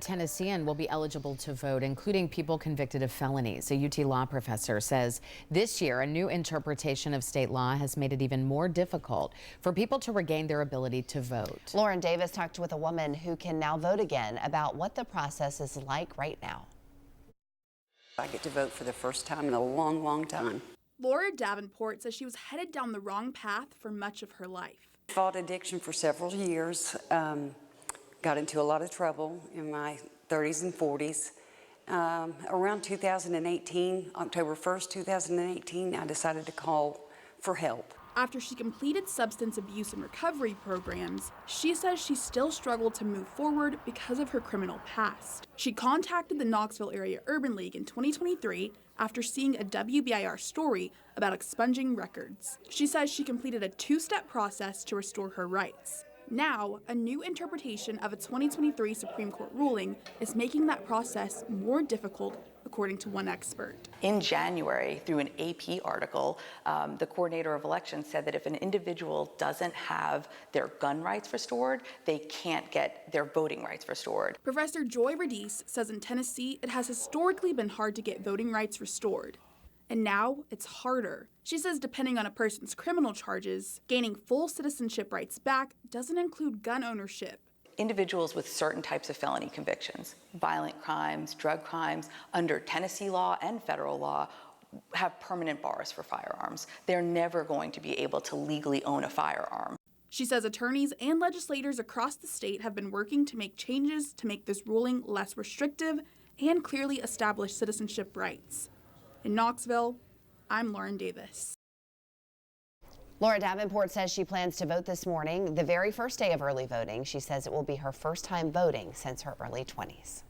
Tennessean will be eligible to vote, including people convicted of felonies. A UT law professor says this year a new interpretation of state law has made it even more difficult for people to regain their ability to vote. Lauren Davis talked with a woman who can now vote again about what the process is like right now. I get to vote for the first time in a long, long time. Laura Davenport says she was headed down the wrong path for much of her life. Fought addiction for several years, got into a lot of trouble in my 30s and 40s. Around 2018, October 1st, 2018, I decided to call for help. After she completed substance abuse and recovery programs, she says she still struggled to move forward because of her criminal past. She contacted the Knoxville Area Urban League in 2023 after seeing a WBIR story about expunging records. She says she completed a two-step process to restore her rights. Now, a new interpretation of a 2023 Supreme Court ruling is making that process more difficult, according to one expert. In January, through an AP article, the coordinator of elections said that if an individual doesn't have their gun rights restored, they can't get their voting rights restored. Professor Joy Radice says in Tennessee, it has historically been hard to get voting rights restored. And now it's harder. She says depending on a person's criminal charges, gaining full citizenship rights back doesn't include gun ownership. Individuals with certain types of felony convictions, violent crimes, drug crimes, under Tennessee law and federal law, have permanent bars for firearms. They're never going to be able to legally own a firearm. She says attorneys and legislators across the state have been working to make changes to make this ruling less restrictive and clearly establish citizenship rights. In Knoxville, I'm Lauren Davis. Laura Davenport says she plans to vote this morning, the very first day of early voting. She says it will be her first time voting since her early 20s.